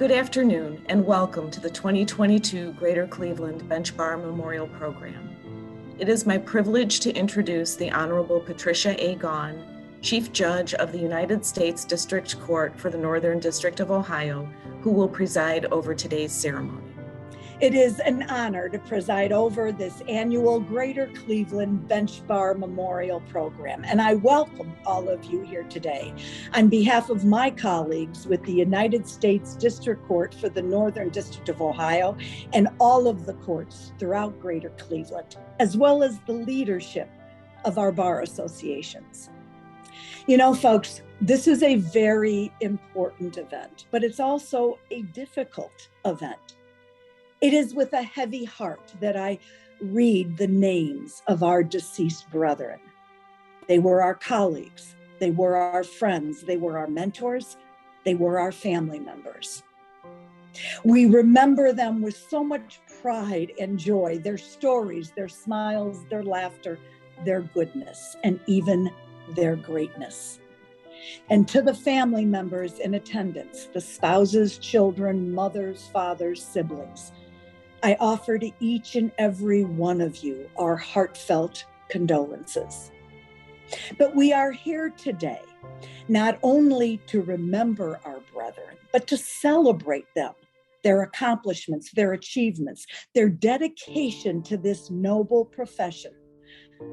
Good afternoon and welcome to the 2022 Greater Cleveland Bench Bar Memorial Program. It is my privilege to introduce the Honorable Patricia A. Gaughan, Chief Judge of the United States District Court for the Northern District of Ohio, who will preside over today's ceremony. It is an honor to preside over this annual Greater Cleveland Bench Bar Memorial Program, and I welcome all of you here today. On behalf of my colleagues with the United States District Court for the Northern District of Ohio and all of the courts throughout Greater Cleveland, as well as the leadership of our bar associations. You know, folks, this is a very important event, but it's also a difficult event. It is with a heavy heart that I read the names of our deceased brethren. They were our colleagues, they were our friends, they were our mentors, they were our family members. We remember them with so much pride and joy, their stories, their smiles, their laughter, their goodness, and even their greatness. And to the family members in attendance, the spouses, children, mothers, fathers, siblings, I offer to each and every one of you our heartfelt condolences. But we are here today, not only to remember our brethren, but to celebrate them, their accomplishments, their achievements, their dedication to this noble profession.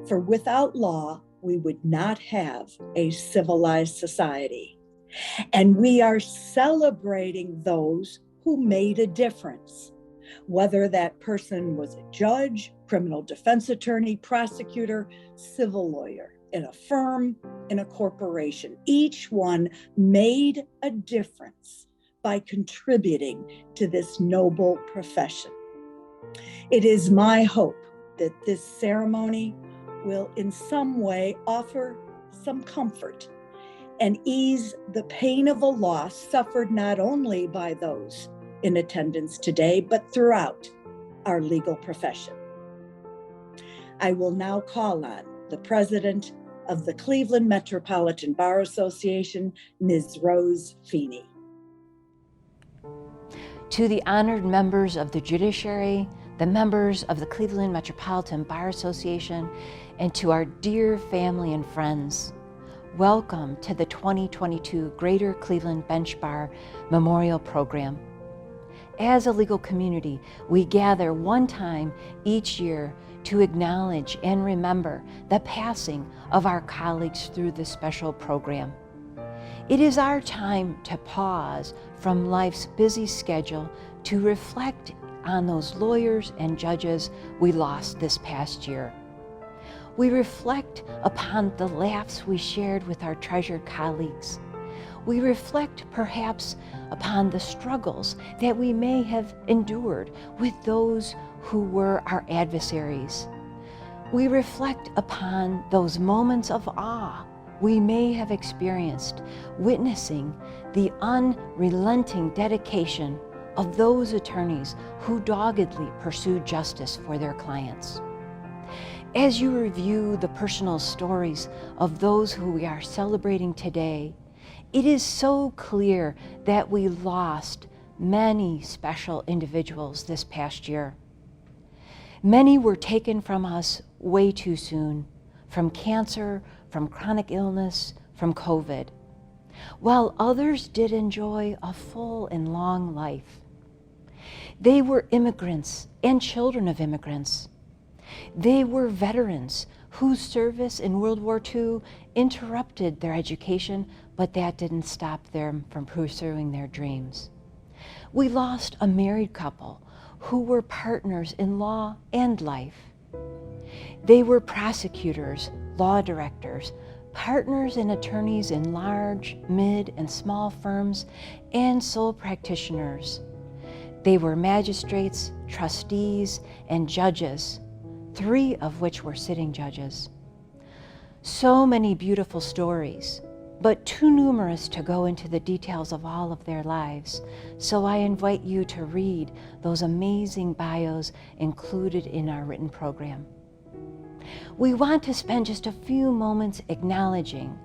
For without law, we would not have a civilized society. And we are celebrating those who made a difference. Whether that person was a judge, criminal defense attorney, prosecutor, civil lawyer, in a firm, in a corporation, each one made a difference by contributing to this noble profession. It is my hope that this ceremony will in some way offer some comfort and ease the pain of a loss suffered not only by those in attendance today, but throughout our legal profession. I will now call on the president of the Cleveland Metropolitan Bar Association, Ms. Rose Feeney. To the honored members of the judiciary, the members of the Cleveland Metropolitan Bar Association, and to our dear family and friends, welcome to the 2022 Greater Cleveland Bench Bar Memorial Program. As a legal community, we gather one time each year to acknowledge and remember the passing of our colleagues through this special program. It is our time to pause from life's busy schedule to reflect on those lawyers and judges we lost this past year. We reflect upon the laughs we shared with our treasured colleagues. We reflect perhaps upon the struggles that we may have endured with those who were our adversaries. We reflect upon those moments of awe we may have experienced witnessing the unrelenting dedication of those attorneys who doggedly pursued justice for their clients. As you review the personal stories of those who we are celebrating today, it is so clear that we lost many special individuals this past year. Many were taken from us way too soon, from cancer, from chronic illness, from COVID, while others did enjoy a full and long life. They were immigrants and children of immigrants. They were veterans whose service in World War II interrupted their education, but that didn't stop them from pursuing their dreams. We lost a married couple who were partners in law and life. They were prosecutors, law directors, partners and attorneys in large, mid, and small firms, and sole practitioners. They were magistrates, trustees, and judges, 3 of which were sitting judges. So many beautiful stories, but too numerous to go into the details of all of their lives. So I invite you to read those amazing bios included in our written program. We want to spend just a few moments acknowledging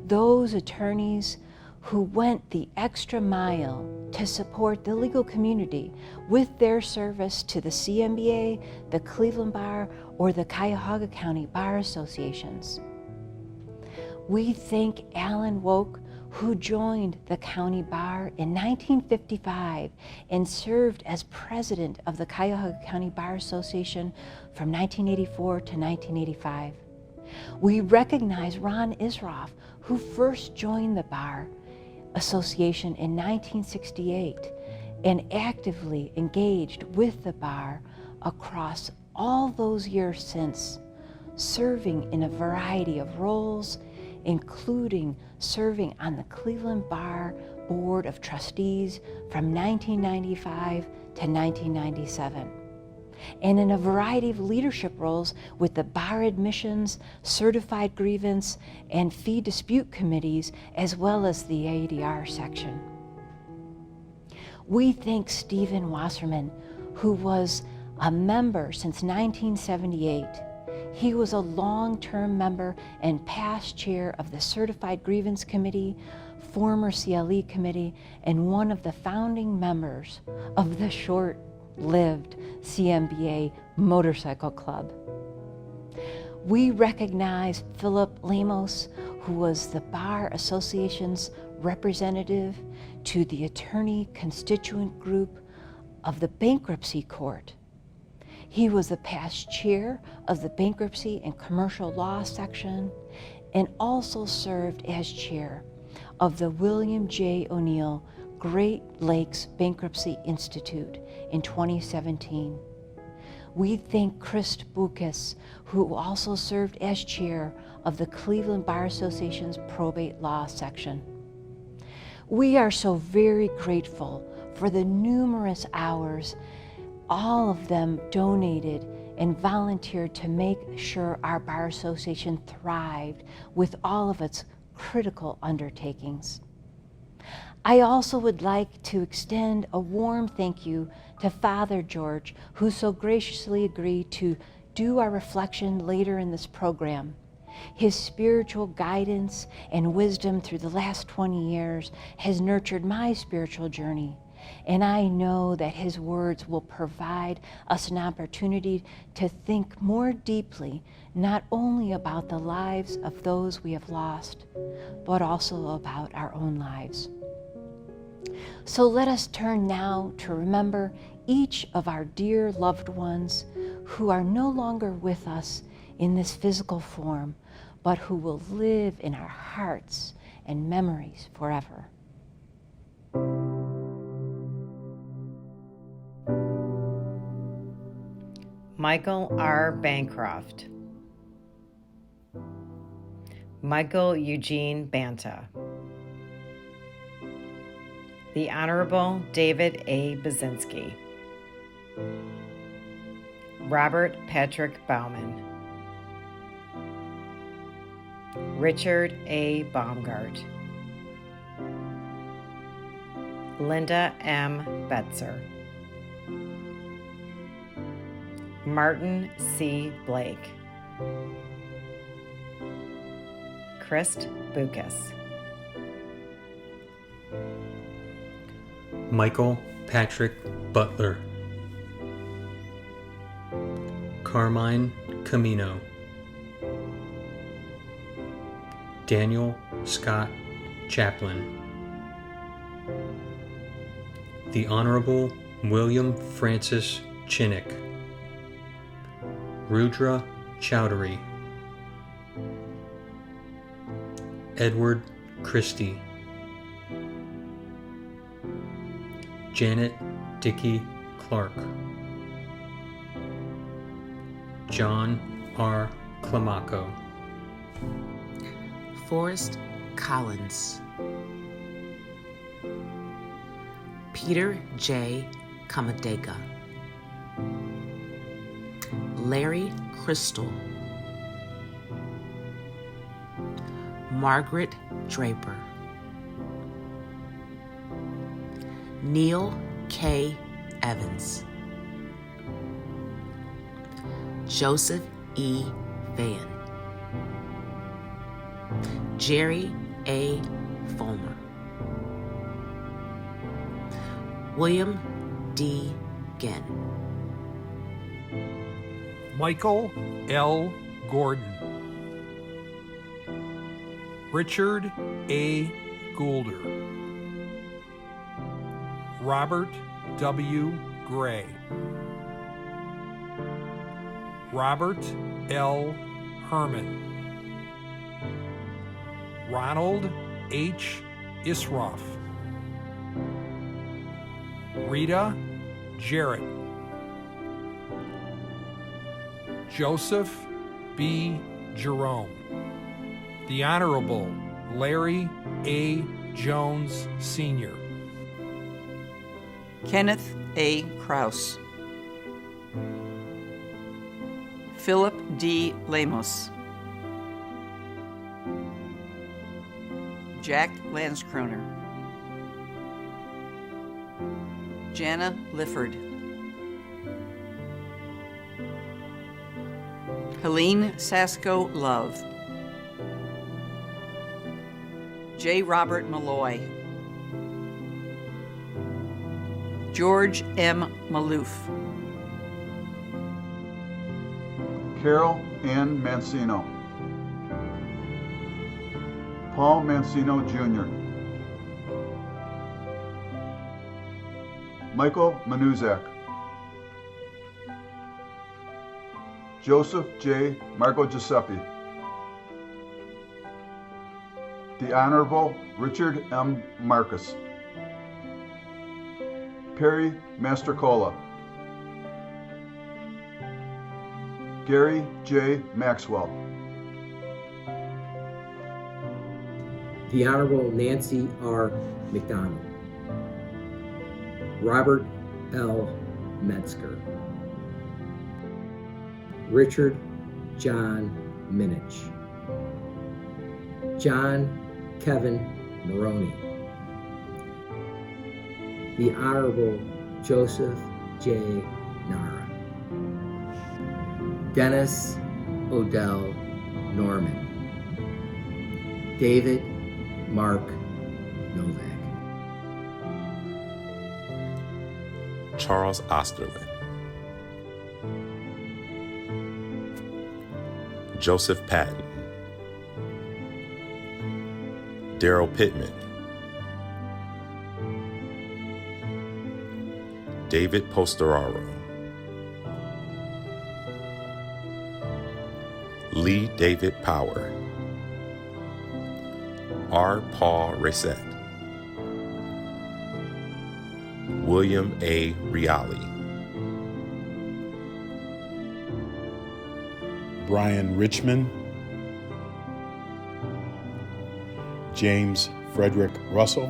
those attorneys who went the extra mile to support the legal community with their service to the CMBA, the Cleveland Bar, or the Cuyahoga County Bar Associations. We thank Alan Woke, who joined the county bar in 1955 and served as president of the Cuyahoga County Bar Association from 1984 to 1985. We recognize Ron Isroff, who first joined the Bar Association in 1968 and actively engaged with the bar across all those years since, serving in a variety of roles, including serving on the Cleveland Bar Board of Trustees from 1995 to 1997, and in a variety of leadership roles with the Bar Admissions, Certified Grievance, and Fee Dispute Committees, as well as the ADR section. We thank Stephen Wasserman, who was a member since 1978. He was a long-term member and past chair of the Certified Grievance Committee, former CLE Committee, and one of the founding members of the short-lived CMBA Motorcycle Club. We recognize Philip Lemos, who was the Bar Association's representative to the attorney constituent group of the Bankruptcy Court. He was the past chair of the Bankruptcy and Commercial Law section and also served as chair of the William J. O'Neill Great Lakes Bankruptcy Institute in 2017. We thank Chris Bukas, who also served as chair of the Cleveland Bar Association's Probate Law section. We are so very grateful for the numerous hours all of them donated and volunteered to make sure our Bar Association thrived with all of its critical undertakings. I also would like to extend a warm thank you to Father George, who so graciously agreed to do our reflection later in this program. His spiritual guidance and wisdom through the last 20 years has nurtured my spiritual journey, and I know that his words will provide us an opportunity to think more deeply, not only about the lives of those we have lost, but also about our own lives. So let us turn now to remember each of our dear loved ones who are no longer with us in this physical form, but who will live in our hearts and memories forever. Michael R. Bancroft, Michael Eugene Banta, the Honorable David A. Baczynski, Robert Patrick Bauman, Richard A. Baumgart, Linda M. Betzer, Martin C. Blake, Chris Bukas, Michael Patrick Butler, Carmine Camino, Daniel Scott Chaplin, the Honorable William Francis Chinnick, Rudra Chowdhury, Edward Christie, Janet Dickey Clark, John R. Climaco, Forrest Collins, Peter J. Kamadega, Larry Crystal, Margaret Draper, Neil K. Evans, Joseph E. Van, Jerry A. Fulmer, William D. Genn. Michael L. Gordon. Richard A. Goulder. Robert W. Gray. Robert L. Herman. Ronald H. Isroff. Rita Jarrett. Joseph B. Jerome. The Honorable Larry A. Jones, Sr. Kenneth A. Kraus. Philip D. Lemos. Jack Lanskroner. Jana Lifford. Helene Sasko Love. J. Robert Malloy. George M. Maloof. Carol Ann Mancino. Paul Mancino Jr. Michael Manuzak. Joseph J. Marco Giuseppe. The Honorable Richard M. Marcus. Perry Mastercola. Gary J. Maxwell. The Honorable Nancy R. McDonald. Robert L. Metzger. Richard John Minich. John Kevin Maroney. The Honorable Joseph J. Nara. Dennis Odell Norman. David Mark Novak. Charles Osterlin. Joseph Patton. Daryl Pittman. David Posteraro. Lee David Power. R. Paul Reset. William A. Riali. Brian Richmond. James Frederick Russell.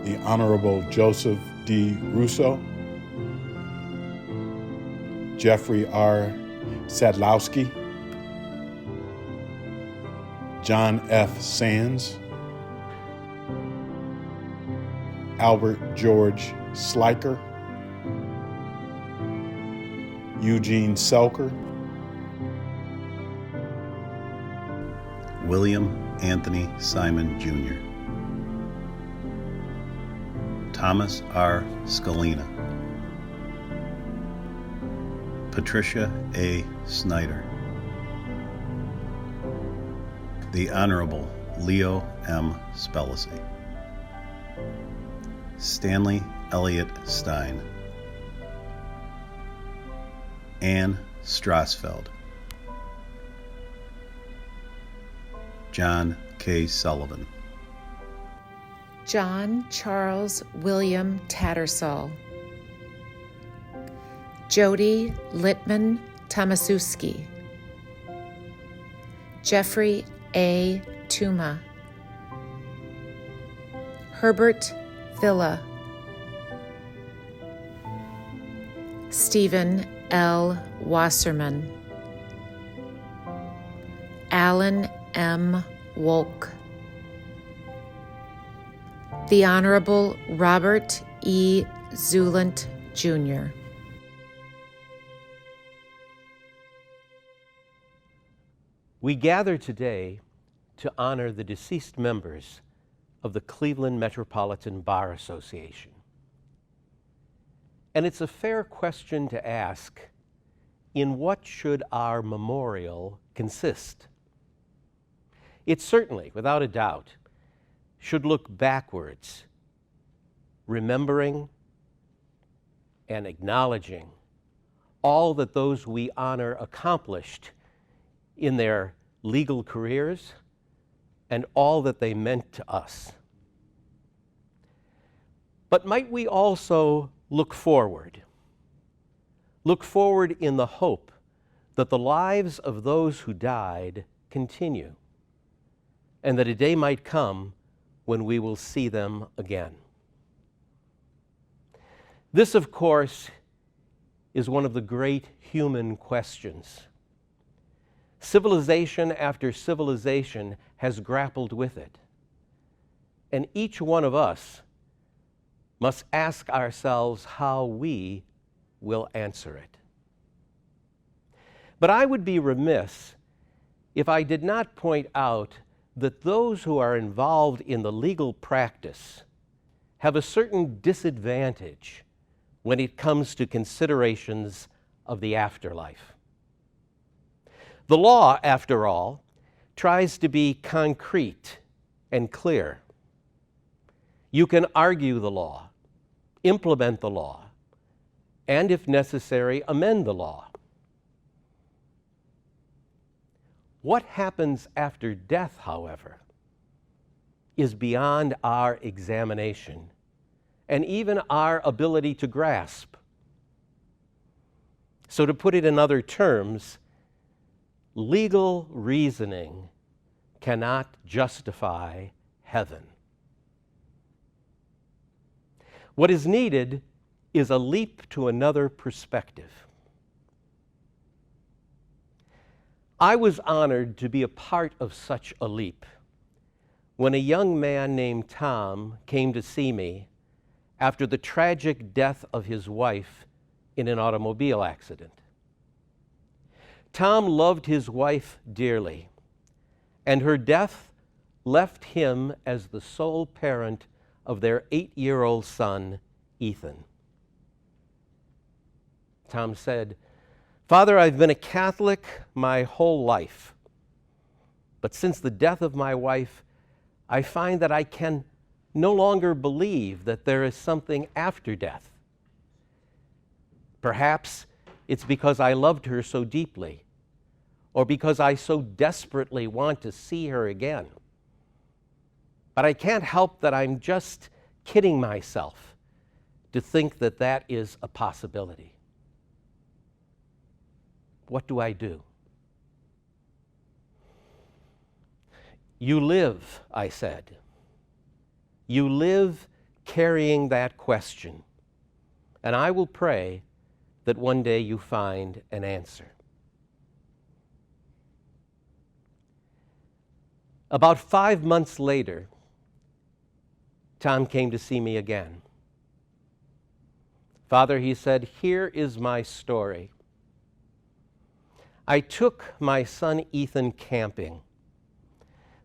The Honorable Joseph D. Russo. Jeffrey R. Sadlowski. John F. Sands. Albert George Sliker. Eugene Selker. William Anthony Simon Jr. Thomas R. Scalina. Patricia A. Snyder. The Honorable Leo M. Spellacy. Stanley Elliott Stein. Anne Strasfeld. John K. Sullivan. John Charles William Tattersall. Jody Littman Tomaszewski. Jeffrey A. Tuma. Herbert Villa. Stephen L. Wasserman. Alan M. Wolk. The Honorable Robert E. Zulant, Jr. We gather today to honor the deceased members of the Cleveland Metropolitan Bar Association. And it's a fair question to ask, in what should our memorial consist? It certainly, without a doubt, should look backwards, remembering and acknowledging all that those we honor accomplished in their legal careers and all that they meant to us. But might we also look forward? Look forward in the hope that the lives of those who died continue, and that a day might come when we will see them again. This, of course, is one of the great human questions. Civilization after civilization has grappled with it, and each one of us must ask ourselves how we will answer it. But I would be remiss if I did not point out that those who are involved in the legal practice have a certain disadvantage when it comes to considerations of the afterlife. The law, after all, tries to be concrete and clear. You can argue the law, implement the law, and if necessary, amend the law. What happens after death, however, is beyond our examination and even our ability to grasp. So, to put it in other terms, legal reasoning cannot justify heaven. What is needed is a leap to another perspective. I was honored to be a part of such a leap when a young man named Tom came to see me after the tragic death of his wife in an automobile accident. Tom loved his wife dearly, and her death left him as the sole parent of their 8-year-old son, Ethan. Tom said, "Father, I've been a Catholic my whole life, but since the death of my wife, I find that I can no longer believe that there is something after death. Perhaps it's because I loved her so deeply, or because I so desperately want to see her again. But I can't help that I'm just kidding myself to think that that is a possibility. What do I do?" "You live," I said. "You live carrying that question, and I will pray that one day you find an answer." About 5 months later, Tom came to see me again. "Father," he said, "here is my story. I took my son Ethan camping,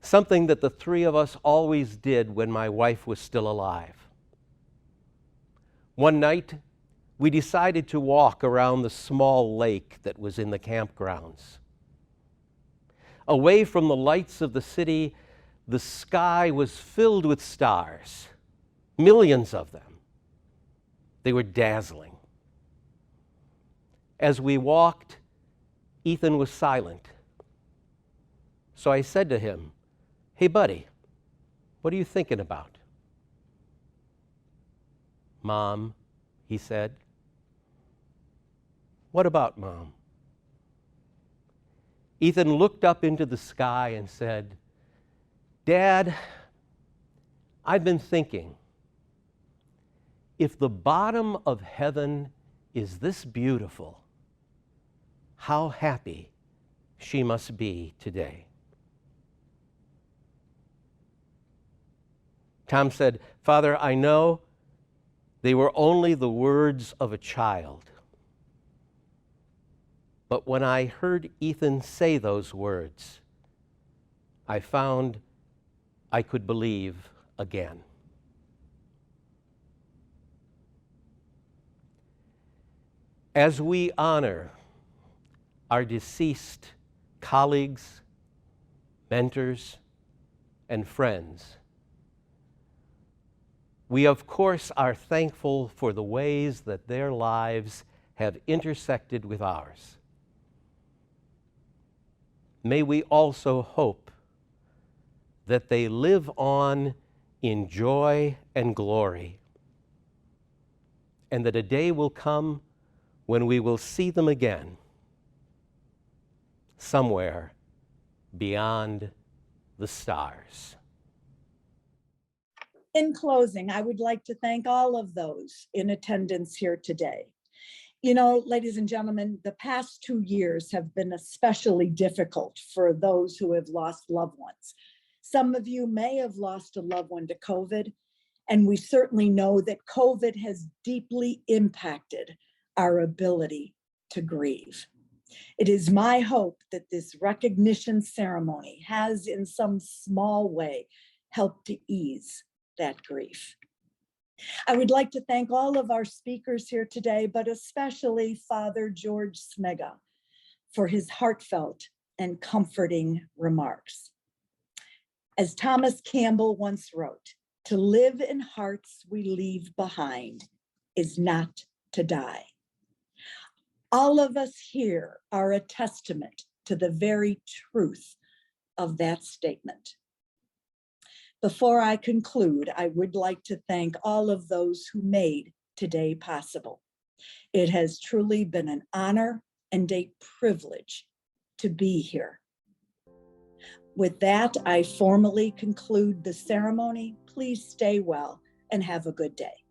something that the three of us always did when my wife was still alive. One night, we decided to walk around the small lake that was in the campgrounds. Away from the lights of the city, the sky was filled with stars, millions of them. They were dazzling. As we walked, Ethan was silent. So I said to him, "Hey, buddy, what are you thinking about?" "Mom," he said. "What about Mom?" Ethan looked up into the sky and said, "Dad, I've been thinking, if the bottom of heaven is this beautiful, how happy she must be today." Tom said, "Father, I know they were only the words of a child. But when I heard Ethan say those words, I found I could believe again. As we honor our deceased colleagues, mentors, and friends, we of course are thankful for the ways that their lives have intersected with ours. May we also hope that they live on in joy and glory, and that a day will come when we will see them again, somewhere beyond the stars. In closing, I would like to thank all of those in attendance here today. You know, ladies and gentlemen, the past 2 years have been especially difficult for those who have lost loved ones. Some of you may have lost a loved one to COVID, and we certainly know that COVID has deeply impacted our ability to grieve. It is my hope that this recognition ceremony has in some small way helped to ease that grief. I would like to thank all of our speakers here today, but especially Father George Smega for his heartfelt and comforting remarks. As Thomas Campbell once wrote, "To live in hearts we leave behind is not to die." All of us here are a testament to the very truth of that statement. Before I conclude, I would like to thank all of those who made today possible. It has truly been an honor and a privilege to be here. With that, I formally conclude the ceremony. Please stay well and have a good day.